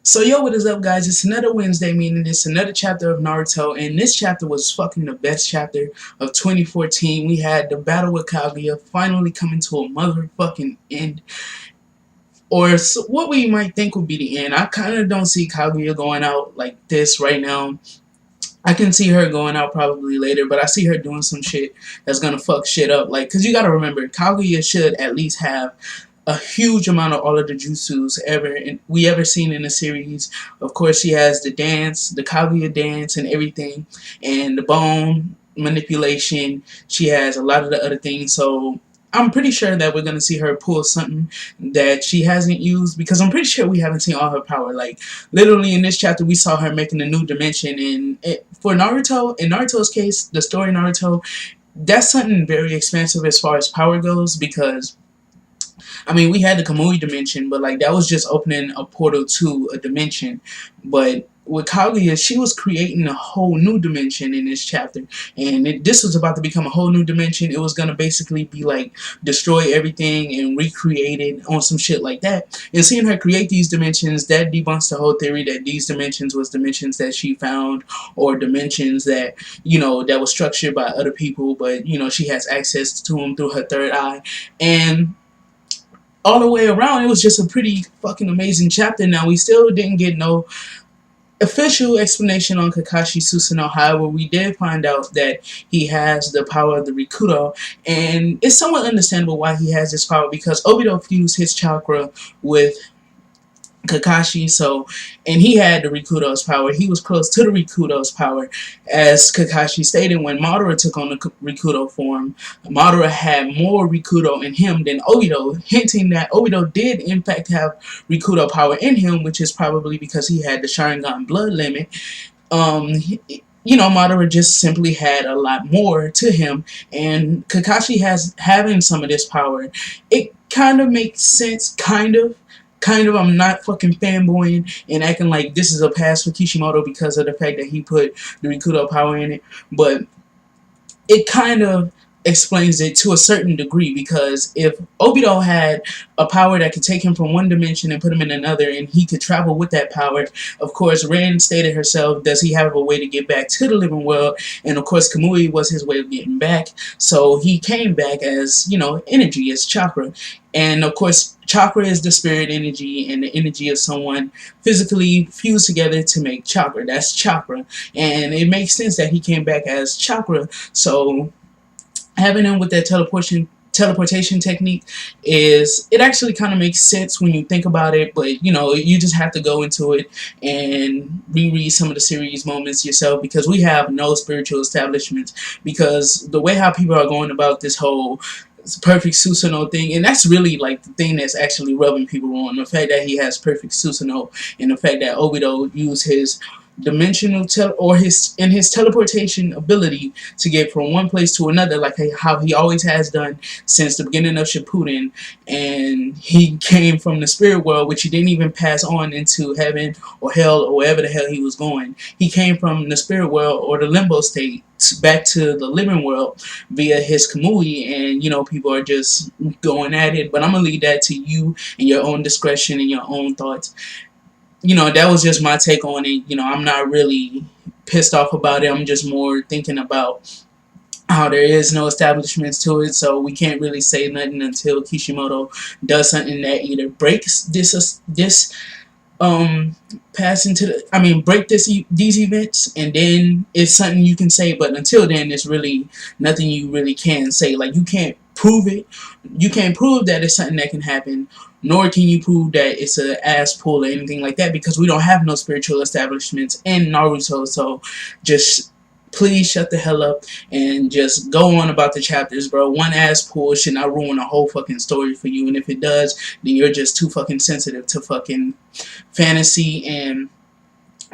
So yo, what is up guys? It's another Wednesday, meaning it's another chapter of Naruto, and this chapter was fucking the best chapter of 2014. We had the battle with Kaguya finally coming to a motherfucking end, or so what we might think would be the end. I kind of don't see Kaguya going out like this right now. I can see her going out probably later, but I see her doing some shit that's gonna fuck shit up. Like, cause you gotta remember, Kaguya should at least have a huge amount of all of the jutsus we ever seen in the series. Of course, she has the dance, the Kaguya dance, and everything, and the bone manipulation. She has a lot of the other things. So I'm pretty sure that we're gonna see her pull something that she hasn't used, because I'm pretty sure we haven't seen all her power. Like literally in this chapter, we saw her making a new dimension, and for Naruto, in Naruto's case, the story Naruto, that's something very expansive as far as power goes, because I mean, we had the Kamui dimension, but like that was just opening a portal to a dimension. But with Kaguya, she was creating a whole new dimension in this chapter, and this was about to become a whole new dimension. It was gonna basically be like destroy everything and recreate it on some shit like that. And seeing her create these dimensions, that debunks the whole theory that these dimensions was dimensions that she found, or dimensions that that was structured by other people, but she has access to them through her third eye. And all the way around, it was just a pretty fucking amazing chapter. Now, we still didn't get no official explanation on Kakashi Susanoo. However, we did find out that he has the power of the Rikudo, and it's somewhat understandable why he has this power, because Obito fused his chakra with Kakashi, so, and he had the Rikudo's power. He was close to the Rikudo's power. As Kakashi stated, when Madara took on the Rikudo form, Madara had more Rikudo in him than Obito, hinting that Obito did in fact have Rikudo power in him, which is probably because he had the Sharingan blood limit. Madara just simply had a lot more to him, and Kakashi having some of this power. It kind of makes sense, kind of. I'm not fucking fanboying and acting like this is a pass for Kishimoto because of the fact that he put the Rikudo power in it, but it kind of explains it to a certain degree, because if Obito had a power that could take him from one dimension and put him in another, and he could travel with that power, of course, Ren stated herself, does he have a way to get back to the living world? And of course, Kamui was his way of getting back, so he came back as, energy, as chakra. And of course, chakra is the spirit energy and the energy of someone physically fused together to make chakra. That's chakra. And it makes sense that he came back as chakra. So having him with that teleportation technique, it actually kind of makes sense when you think about it, but you just have to go into it and reread some of the series moments yourself, because we have no spiritual establishments, because the way how people are going about this whole perfect Susanoo thing, and that's really like the thing that's actually rubbing people wrong, the fact that he has perfect Susanoo, and the fact that Obito used his dimensional his teleportation ability to get from one place to another, like how he always has done since the beginning of Shippuden. And he came from the spirit world, which he didn't even pass on into heaven or hell or wherever the hell he was going. He came from the spirit world, or the limbo state, back to the living world via his Kamui, and people are just going at it, but I'm gonna leave that to you and your own discretion and your own thoughts. That was just my take on it. I'm not really pissed off about it. I'm just more thinking about how there is no establishments to it, so we can't really say nothing until Kishimoto does something that either breaks this pass into break these events, and then it's something you can say. But until then, it's really nothing you really can say. Like, you can't prove it. You can't prove that it's something that can happen, nor can you prove that it's an ass pull or anything like that, because we don't have no spiritual establishments in Naruto. So just please shut the hell up and just go on about the chapters, bro. One ass pull should not ruin a whole fucking story for you, and if it does, then you're just too fucking sensitive to fucking fantasy and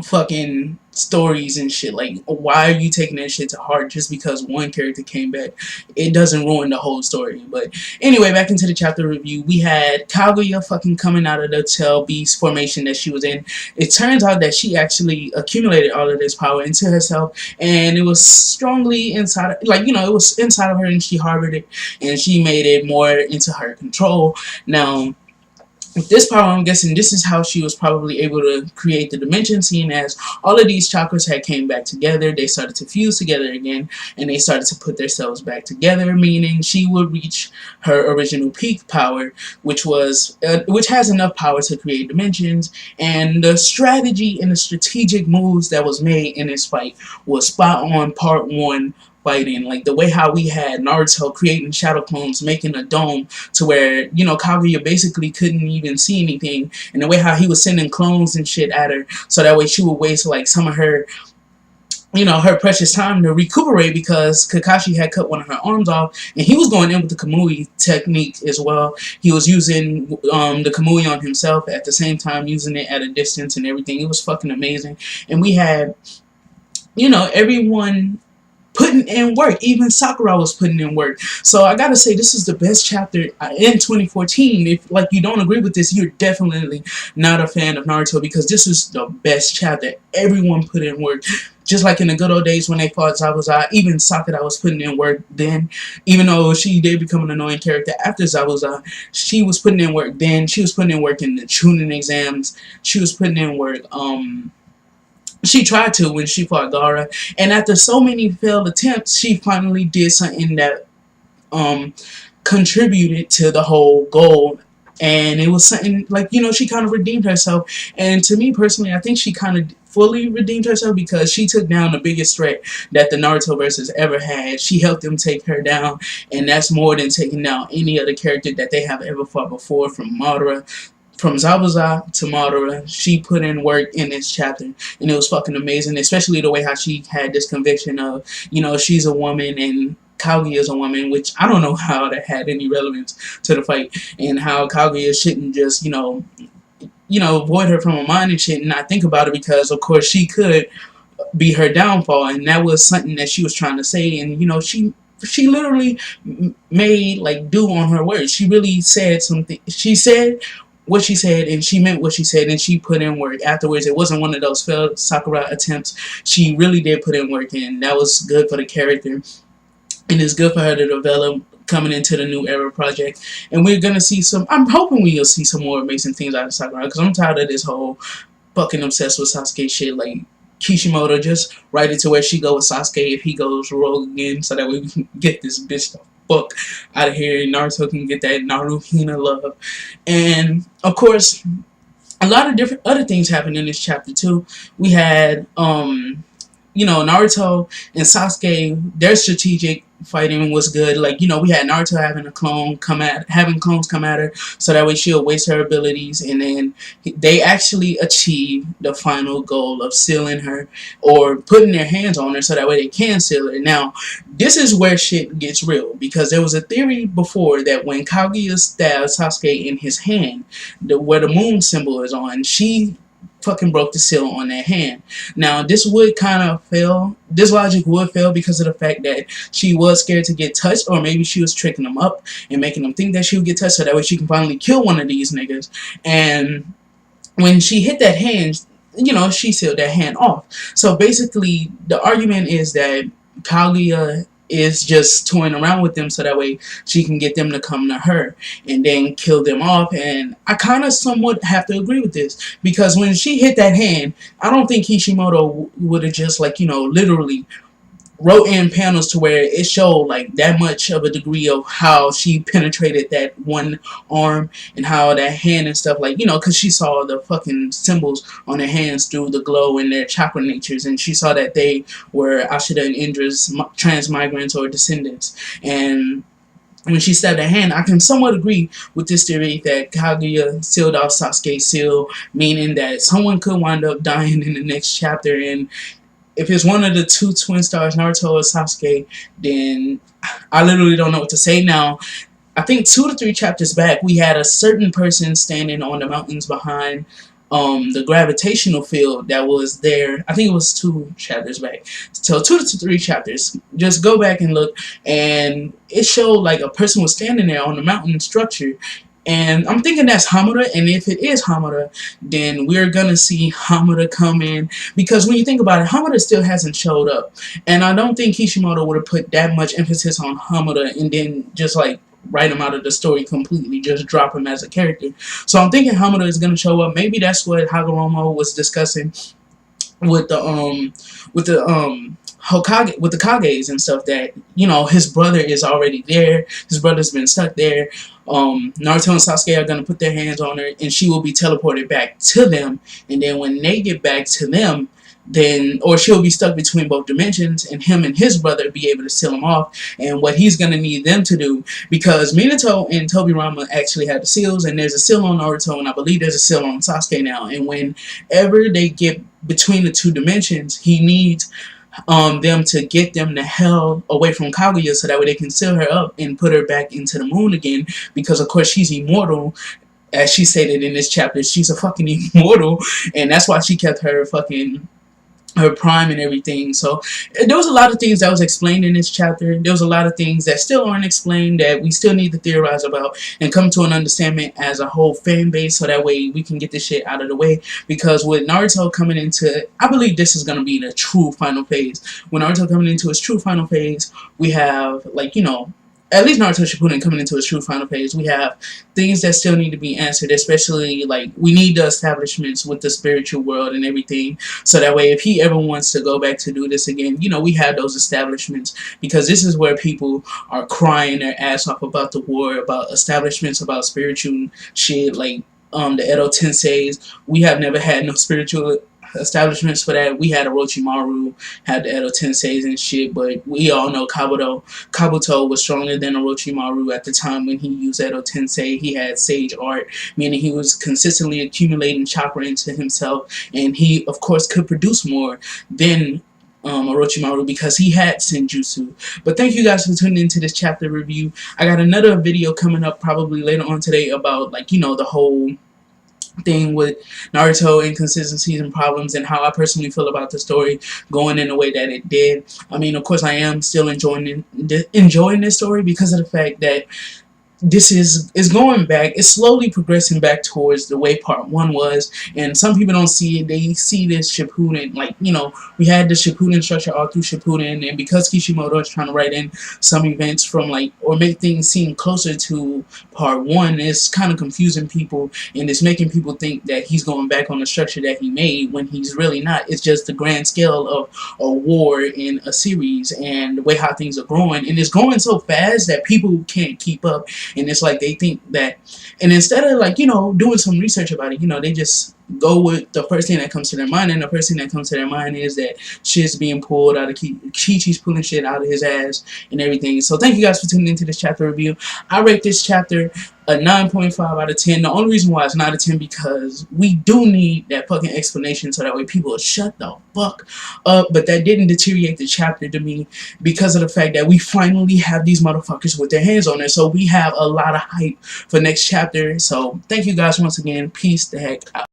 fucking stories and shit. Like, why are you taking that shit to heart just because one character came back? It doesn't ruin the whole story. But anyway, back into the chapter review. We had Kaguya fucking coming out of the Tail Beast formation that she was in. It turns out that she actually accumulated all of this power into herself, and it was strongly inside, it was inside of her, and she harbored it, and she made it more into her control. Now, with this power, I'm guessing this is how she was probably able to create the dimension, seeing as all of these chakras had came back together, they started to fuse together again, and they started to put themselves back together, meaning she would reach her original peak power, which has enough power to create dimensions. And the strategy and the strategic moves that was made in this fight was spot on part one fighting. Like the way how we had Naruto creating shadow clones, making a dome to where, Kaguya basically couldn't even see anything, and the way how he was sending clones and shit at her, so that way she would waste like some of her, her precious time to recuperate, because Kakashi had cut one of her arms off, and he was going in with the Kamui technique as well. He was using the Kamui on himself at the same time, using it at a distance and everything. It was fucking amazing. And we had, everyone putting in work. Even Sakura was putting in work. So I gotta say, this is the best chapter in 2014. If like you don't agree with this, you're definitely not a fan of Naruto, because this is the best chapter. Everyone put in work. Just like in the good old days when they fought Zabuza, even Sakura was putting in work then. Even though she did become an annoying character after Zabuza, she was putting in work then. She was putting in work in the Chunin exams. She was putting in work, she tried to when she fought Gaara, and after so many failed attempts, she finally did something that contributed to the whole goal. And it was something like, she kind of redeemed herself. And to me personally, I think she kind of fully redeemed herself, because she took down the biggest threat that the Naruto versus ever had. She helped them take her down, and that's more than taking down any other character that they have ever fought before, from Madara. From Zabuza to Madara, she put in work in this chapter, and it was fucking amazing, especially the way how she had this conviction of, she's a woman and Kaguya is a woman, which I don't know how that had any relevance to the fight, and how Kaguya shouldn't just, avoid her from her mind and shit and not think about it, because of course she could be her downfall, and that was something that she was trying to say. And she literally made like do on her words. She really said something. She said what she said, and she meant what she said, and she put in work afterwards. It wasn't one of those failed Sakura attempts. She really did put in work, and that was good for the character, and it's good for her to develop coming into the new era project. And we're gonna see I'm hoping we'll see some more amazing things out of Sakura, because I'm tired of this whole fucking obsessed with Sasuke shit. Like, Kishimoto, just write it to where she go with Sasuke if he goes rogue again, so that way we can get this bitch the fuck out of here, and Naruto can get that Naruhina love. And of course, a lot of different other things happened in this chapter too. We had Naruto and Sasuke, their strategic fighting was good. Like, we had Naruto having clones come at her, so that way she'll waste her abilities, and then they actually achieve the final goal of sealing her, or putting their hands on her so that way they can seal her. Now, this is where shit gets real, because there was a theory before that when Kaguya stabbed Sasuke in his hand, where the moon symbol is on, she fucking broke the seal on that hand. Now, this would kind of fail. This logic would fail because of the fact that she was scared to get touched, or maybe she was tricking them up and making them think that she would get touched, so that way she can finally kill one of these niggas. And when she hit that hand, she sealed that hand off. So basically, the argument is that Kaguya is just toying around with them, so that way she can get them to come to her and then kill them off. And I kind of somewhat have to agree with this, because when she hit that hand, I don't think Kishimoto would have just literally wrote in panels to where it showed like that much of a degree of how she penetrated that one arm and how that hand and stuff, like, because she saw the fucking symbols on their hands through the glow and their chakra natures, and she saw that they were Ashida and Indra's transmigrants or descendants. And when she stabbed her hand, I can somewhat agree with this theory that Kaguya sealed off Sasuke's seal, meaning that someone could wind up dying in the next chapter. And if it's one of the two twin stars, Naruto or Sasuke, then I literally don't know what to say. Now, I think 2 to 3 chapters back, we had a certain person standing on the mountains behind the gravitational field that was there. I think it was 2 chapters back. So 2 to 3 chapters. Just go back and look, and it showed like a person was standing there on the mountain structure. And I'm thinking that's Hamada, and if it is Hamada, then we're gonna see Hamada come in, because when you think about it, Hamada still hasn't showed up, and I don't think Kishimoto would have put that much emphasis on Hamada and then just like write him out of the story completely, just drop him as a character. So I'm thinking Hamada is gonna show up. Maybe that's what Hagoromo was discussing with the Hokage, with the Kages and stuff, that his brother is already there. His brother's been stuck there. Naruto and Sasuke are gonna put their hands on her, and she will be teleported back to them. And then when they get back to them, then or she'll be stuck between both dimensions, and him and his brother be able to seal him off. And what he's gonna need them to do, because Minato and Tobirama actually have the seals, and there's a seal on Naruto, and I believe there's a seal on Sasuke now. And whenever they get between the two dimensions, he needs them to get them the hell away from Kaguya, so that way they can seal her up and put her back into the moon again, because of course she's immortal. As she stated in this chapter, she's a fucking immortal, and that's why she kept her prime and everything. So there was a lot of things that was explained in this chapter. There was a lot of things that still aren't explained, that we still need to theorize about and come to an understanding as a whole fan base, so that way we can get this shit out of the way. Because with Naruto coming into, I believe this is going to be the true final phase. When Naruto coming into his true final phase, we have, like, at least Naruto Shippuden coming into its true final phase, we have things that still need to be answered, especially, like, we need the establishments with the spiritual world and everything, so that way if he ever wants to go back to do this again, we have those establishments, because this is where people are crying their ass off about the war, about establishments, about spiritual shit, like, the Edo Tenseis. We have never had no spiritual establishments for that. We had Orochimaru, had the Edo Tenseis and shit, but we all know Kabuto was stronger than Orochimaru at the time when he used Edo Tensei. He had Sage Art, meaning he was consistently accumulating chakra into himself, and he, of course, could produce more than Orochimaru, because he had Senjutsu. But thank you guys for tuning into this chapter review. I got another video coming up probably later on today about, like, the whole thing with Naruto, inconsistencies and problems, and how I personally feel about the story going in the way that it did. I mean, of course, I am still enjoying this story, because of the fact that this is going back. It's slowly progressing back towards the way part 1 was, and some people don't see it. They see this Shippuden, like, we had the Shippuden structure all through Shippuden, and because Kishimoto is trying to write in some events from, like, or make things seem closer to part 1, it's kind of confusing people, and it's making people think that he's going back on the structure that he made, when he's really not. It's just the grand scale of a war in a series, and the way how things are growing, and it's going so fast that people can't keep up. And it's like they think that, and instead of, like, doing some research about it, they just go with the first thing that comes to their mind, and the first thing that comes to their mind is that shit's being pulled out of Chi-Chi's pulling shit out of his ass and everything. So thank you guys for tuning into this chapter review. I rate this chapter a 9.5 out of 10. The only reason why it's not a 10, because we do need that fucking explanation, so that way people will shut the fuck up. But that didn't deteriorate the chapter to me, because of the fact that we finally have these motherfuckers with their hands on it. So we have a lot of hype for next chapter. So thank you guys once again. Peace the heck out.